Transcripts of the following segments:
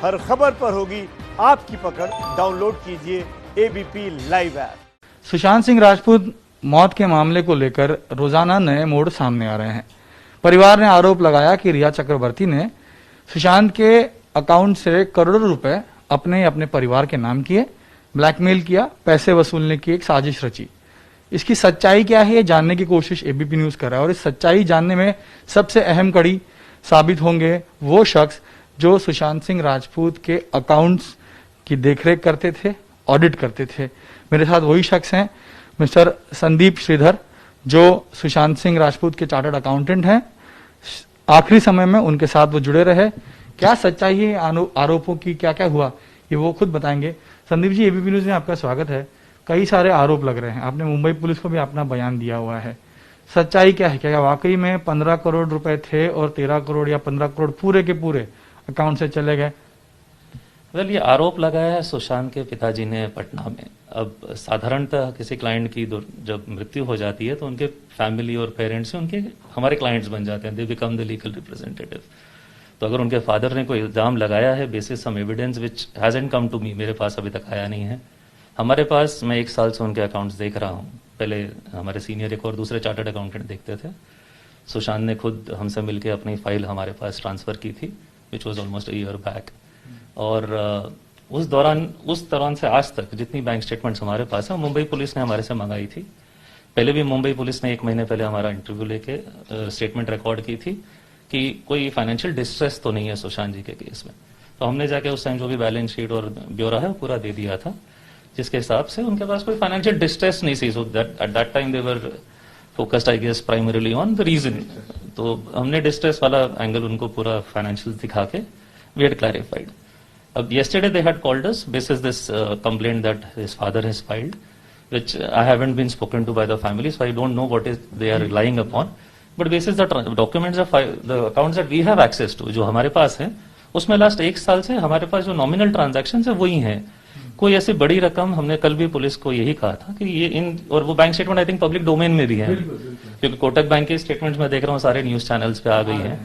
हर खबर पर होगी आपकी पकड़। डाउनलोड कीजिए ABP live app. Sushant Singh Rajput मौत के मामले को लेकर रोजाना नए मोड़ सामने आ रहे हैं। परिवार ने आरोप लगाया कि रिया चक्रवर्ती ने सुशांत के अकाउंट से करोड़ों रुपए अपने परिवार के नाम किए, ब्लैकमेल किया, पैसे वसूलने की एक साजिश रची। इसकी सच्चाई क्या है, ये जानने की कोशिश एबीपी न्यूज कर रहा है और इस सच्चाई जानने में सबसे अहम कड़ी साबित होंगे वो शख्स जो सुशांत सिंह राजपूत के अकाउंट्स की देखरेख करते थे, ऑडिट करते थे। मेरे साथ वही शख्स हैं मिस्टर संदीप श्रीधर, जो सुशांत सिंह राजपूत के चार्टर्ड अकाउंटेंट हैं। आखिरी समय में उनके साथ वो जुड़े रहे। क्या सच्चाई है आरोपों की, क्या क्या हुआ, ये वो खुद बताएंगे। संदीप जी, एबीपी न्यूज में आपका स्वागत है। कई सारे आरोप लग रहे हैं, आपने मुंबई पुलिस को भी अपना बयान दिया हुआ है। सच्चाई क्या है? क्या वाकई में 15 करोड़ रुपए थे और 13 करोड़ या 15 करोड़ पूरे के पूरे अकाउंट से चले गए? ये आरोप लगाया है सुशांत के पिताजी ने पटना में। अब साधारणतः किसी क्लाइंट की जब मृत्यु हो जाती है तो उनके फैमिली और पेरेंट्स उनके हमारे क्लाइंट्स बन जाते हैं, they become the legal representative. तो अगर उनके फादर ने कोई इल्जाम लगाया है basis some evidence which hasn't come to me, मेरे पास अभी तक आया नहीं है। हमारे पास, मैं 1 साल से उनके अकाउंट्स देख रहा हूँ। पहले हमारे सीनियर एक और दूसरे चार्टर्ड अकाउंटेंट देखते थे। सुशांत ने खुद हमसे मिलकर अपनी फाइल हमारे पास ट्रांसफर की थी, which was almost a year back. और उस दौरान से आज तक जितनी बैंक स्टेटमेंट्स हमारे पास है मुंबई पुलिस ने हमारे से मंगाई थी। पहले भी मुंबई पुलिस ने 1 महीने पहले हमारा इंटरव्यू लेके स्टेटमेंट रिकॉर्ड की थी कि कोई फाइनेंशियल डिस्ट्रेस तो नहीं है सुशांत जी के केस में। तो हमने जाके उस टाइम जो भी बैलेंस शीट और ब्यौरा है वो पूरा दे दिया था, जिसके हिसाब से उनके पास कोई फाइनेंशियल डिस्ट्रेस नहीं थी। So that at that time they were focused I guess primarily on the reason. तो हमने डिस्ट्रेस वाला एंगल उनको पूरा फाइनेंशियल दिखा के वी हैड क्लैरिफाइड। अब yesterday they had called us basis this complaint that his father has filed, which I haven't been spoken to by the family, so I don't know what is they are relying upon. But basis the documents of the accounts that we have access to, जो हमारे पास है, उसमें last 1 साल से हमारे पास जो nominal transactions है वही हैं। कोई ऐसी बड़ी रकम, हमने कल भी पुलिस को यही कहा था कि ये और वो bank statement I think public domain में भी है, क्योंकि कोटक बैंक के स्टेटमेंट्स में देख रहा हूँ सारे न्यूज चैनल्स पे आ गई है।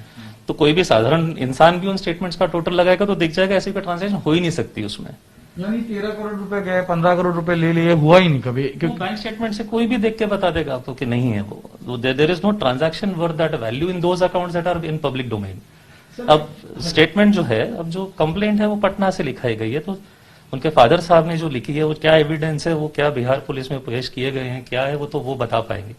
तो कोई भी साधारण इंसान भी उन स्टेटमेंट्स का टोटल लगाएगा तो दिख जाएगा, ऐसी कोई ट्रांजैक्शन हो ही नहीं सकती उसमें। यानी 13 करोड़ रुपए गए, 15 करोड़ रुपए ले लिए, हुआ ही नहीं कभी। क्योंकि बैंक स्टेटमेंट से कोई भी देख के बता देगा आपको कि नहीं है वो। There is no transaction worth that value in those accounts that are in public domain. अब स्टेटमेंट जो है, अब जो कंप्लेंट है वो पटना से लिखाई गई है, तो उनके फादर साहब ने जो लिखी है वो क्या एविडेंस है, वो क्या बिहार पुलिस में पेश किए गए हैं, क्या है वो तो बता पाएंगे।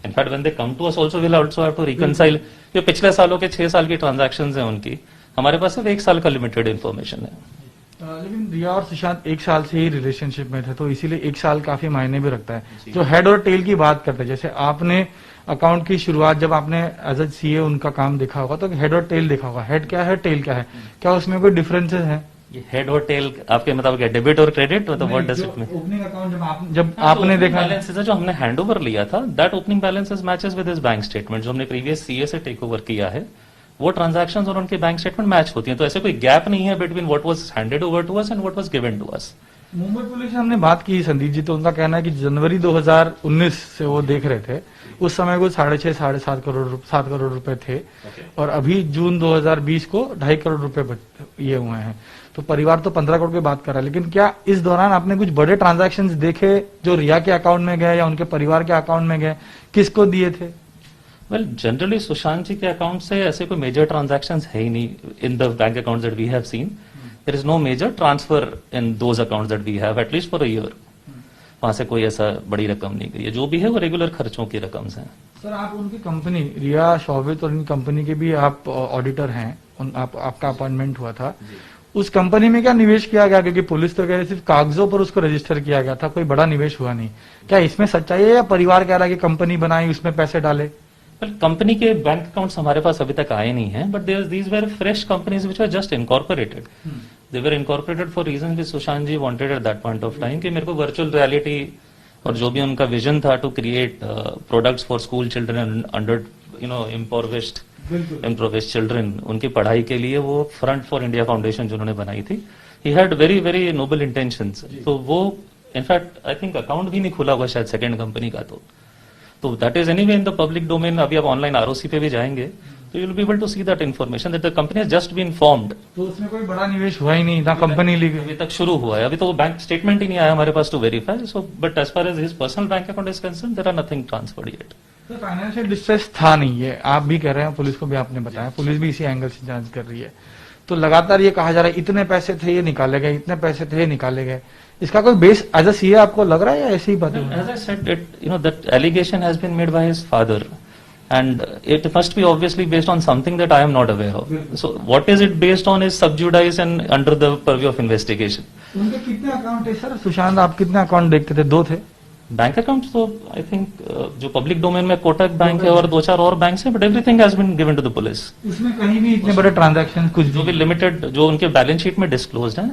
In fact when they come to us also will also have to reconcile. जो पिछले सालों के 6 साल की ट्रांजैक्शंस हैं उनकी, हमारे पास सिर्फ 1 साल का लिमिटेड इन्फॉर्मेशन है। लेकिन रिया और सुशांत 1 साल से ही रिलेशनशिप में थे, तो इसीलिए 1 साल काफी मायने भी रखता है। जो हेड और टेल की बात करते हैं, जैसे आपने अकाउंट की शुरुआत जब आपने एज ए सीए उनका काम देखा होगा तो हेड और टेल देखा होगा। हेड क्या है, टेल क्या है, क्या उसमें कोई डिफरेंसेस हैं? ये हेड और टेल आपके मतलब क्या, डेबिट और क्रेडिट, मतलब what does it mean? Opening account जब आपने देखा बैलेंसेस जो हमने हैंडओवर लिया था, that opening balances matches with his bank statement. जो हमने प्रीवियस सीए से टेक ओवर किया है, वो ट्रांजैक्शंस और उनके बैंक स्टेटमेंट मैच होती हैं। तो ऐसे कोई गैप नहीं है between what was handed over to us and what was given to us. Mumbai police से हमने बात की संदीप जी, तो उनका कहना है कि जनवरी 2019 से वो देख रहे थे, उस समय को 6.5 7.5 करोड़ 7 करोड़ रुपए थे, और अभी जून 2020 को 2.5 करोड़ रुपए ये हुए हैं। तो परिवार तो 15 करोड़ की बात कर रहा है, लेकिन क्या इस दौरान आपने कुछ बड़े ट्रांजैक्शंस देखे जो रिया के अकाउंट में गए या उनके परिवार के अकाउंट में गए, किसको दिए थे? वेल, जनरली सुशांत जी के अकाउंट से ऐसे कोई मेजर ट्रांजैक्शंस है ही नहीं in the bank accounts that we have seen. There is no major transfer in those accounts that we have at least for a year. वहां से कोई ऐसा बड़ी रकम नहीं गई है, जो भी है वो रेगुलर खर्चों की रकम है। सर, आप उनकी कंपनी रिया शौवित और उनकी कंपनी के भी आप ऑडिटर हैं, आपका अपॉइंटमेंट हुआ था, उस कंपनी में क्या निवेश किया गया? क्योंकि पुलिस तो कह रही सिर्फ कागजों पर उसको रजिस्टर किया गया था, कोई बड़ा निवेश हुआ नहीं। क्या इसमें सच्चाई है या परिवार कह रहा है कि कंपनी बनाई उसमें पैसे डाले? कंपनी के बैंक अकाउंट्स हमारे पास अभी तक आए नहीं है, but these were fresh companies which were just incorporated. They were incorporated for reason which Sushant ji wanted at that point of time कि मेरे को वर्चुअल रियलिटी और जो भी उनका विजन था to create products for school children under impoverished children, उनकी पढ़ाई के लिए वो फ्रंट फॉर इंडिया फाउंडेशन जो उन्होंने बनाई थी, he had very very noble intentions. तो वो इनफैक्ट आई थिंक अकाउंट भी नहीं खुला हुआ शायद सेकेंड कंपनी का। तो that is anyway in the public domain. अभी आप ऑनलाइन आरओसी पे भी जाएंगे So you'll be able to see that information that the company has just been formed. तो उसमें कोई बड़ा निवेश हुआ ही नहीं, ना कंपनी ली गई। अभी तक शुरू हुआ है, अभी तो वो बैंक स्टेटमेंट ही नहीं आया हमारे पास to verify. So but as far as his personal bank account is concern, there are nothing transferred yet. तो फाइनेंशियल डिस्ट्रेस था नहीं, ये आप भी कह रहे हैं, पुलिस को भी आपने बताया, पुलिस भी इसी एंगल से जांच कर रही है। तो लगातार ये कहा जा रहा है इतने पैसे थे ये निकाले गए, इतने पैसे थे ये निकाले गए, इसका कोई बेस एज अ सीए आपको लग रहा है या ऐसी ही बात है? As I said, that allegation has been made by his father, and it must be obviously based on something that I am not aware of. So what is it based on is sub judice and under the purview of investigation. उनके कितने account है sir? Sushant, आप कितने account देखते थे? 2 थे। Bank account तो I think जो पब्लिक डोमेन में कोटक बैंक है और 2-4 और बैंक है, but everything has been given to the police. उसमें कहीं भी इतने बड़े ट्रांजैक्शन कुछ जो भी लिमिटेड, जो उनके बैलेंस शीट में डिस्क्लोज्ड है,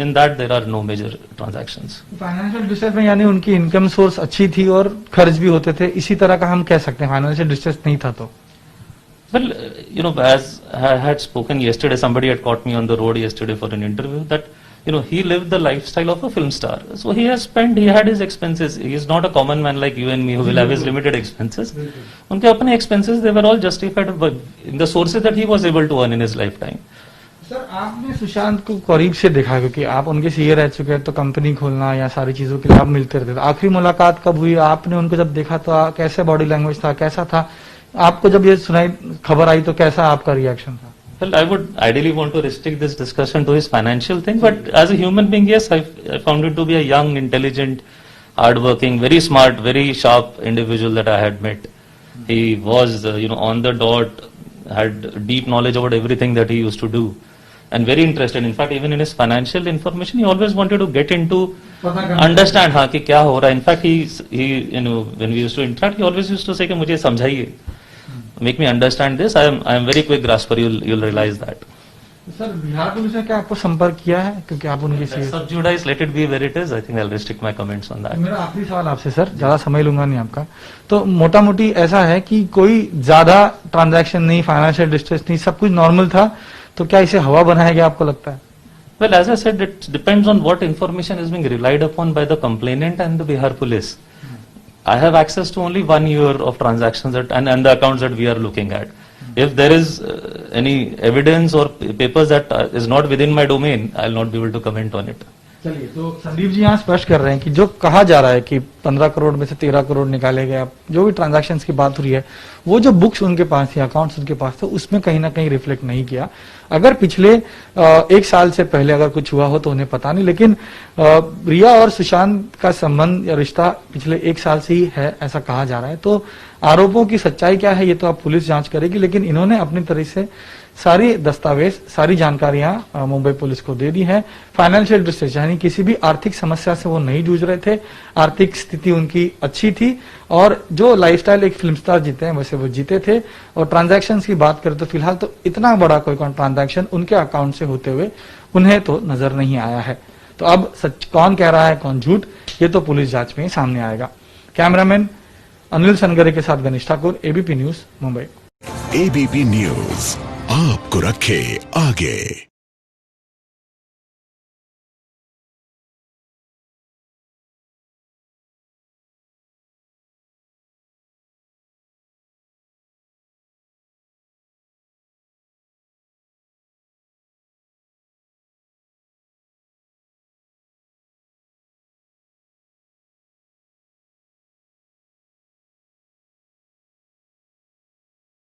in that there are no major transactions. Financial distress में यानी उनकी इनकम सोर्स अच्छी थी और खर्च भी होते थे, इसी तरह का हम कह सकते हैं। फाइनेंशियल डिस्ट्रेस नहीं था तो Well, as I had spoken yesterday, somebody had caught me on the road yesterday for an interview that, he lived the lifestyle of a film star. So he had his expenses. He is not a common man like you and me who will have his limited expenses. उनके अपने expenses, they were all justified in the sources that he was able to earn in his lifetime. Sir, आपने सुशांत को करीब से देखा, क्योंकि आप उनके सीए रह चुके हैं, तो कंपनी खोलना या सारी चीजों के लिए आप मिलते रहते थे। आखिरी मुलाकात कब हुई? आपने उनको जब देखा तो कैसे बॉडी लैंग्वेज था, कैसा था? आपको जब ये सुनाई खबर आई तो कैसा आपका रिएक्शन था? Well, I would ideally want to restrict this discussion to his financial thing, but as a human being, yes, I found it to be a young, intelligent, hardworking, very smart, very sharp individual that I had met. He was, on the dot, had deep knowledge about everything that he used to do, and very interested. In fact, even in his financial information, he always wanted to get into, understand हाँ कि क्या हो रहा है. In fact, he when we used to interact, he always used to say कि मुझे समझाइए, make me understand this. I am very quick grasper. You'll realize that. Sir, Bihar police ने क्या आपको संपर्क किया है, क्योंकि आप उनके CA? Sub judice, let it be where it is. I think I'll restrict my comments on that. मेरा आखिरी सवाल आपसे सर, ज्यादा समय लूंगा नहीं आपका, तो मोटा मोटी ऐसा है कि कोई ज्यादा ट्रांजैक्शन नहीं, फाइनेंशियल डिस्ट्रेस नहीं, सब कुछ नॉर्मल था, तो क्या इसे हवा बनाया गया आपको लगता है? Well, as I said, it depends on what information is being relied upon by the complainant and the Bihar police. I have access to only 1 year of transactions and the accounts that we are looking at. If there is any evidence or papers that is not within my domain, I'll not be able to comment on it. चलिए, तो संदीप जी यहाँ स्पष्ट कर रहे हैं कि जो कहा जा रहा है कि 15 करोड़ में से 13 करोड़ निकाले गए, जो भी ट्रांजैक्शंस की बात हो रही है, वो जो बुक्स उनके पास थी, अकाउंट्स उनके पास थे, उसमें कहीं ना कहीं रिफ्लेक्ट नहीं किया। अगर पिछले 1 साल से पहले अगर कुछ हुआ हो तो उन्हें पता नहीं, लेकिन रिया और सुशांत का संबंध या रिश्ता पिछले 1 साल से ही है, ऐसा कहा जा रहा है। तो आरोपों की सच्चाई क्या है ये तो अब पुलिस जांच करेगी, लेकिन इन्होंने अपनी तरह से सारी दस्तावेज, सारी जानकारियां मुंबई पुलिस को दे दी है। फाइनेंशियल डिस्ट्रेस यानी किसी भी आर्थिक समस्या से वो नहीं जूझ रहे थे, आर्थिक स्थिति उनकी अच्छी थी, और जो लाइफस्टाइल एक फिल्म स्टार जीते हैं वैसे वो जीते थे। और ट्रांजैक्शंस की बात करें तो फिलहाल तो इतना बड़ा कोई ट्रांजैक्शन उनके अकाउंट से होते हुए उन्हें तो नजर नहीं आया है। तो अब सच कौन कह रहा है कौन झूठ, ये तो पुलिस जांच में ही सामने आएगा। कैमरामैन अनिल सनगरे के साथ Ganesh Thakur, ABP news, Mumbai. ABP news आपको रखे आगे।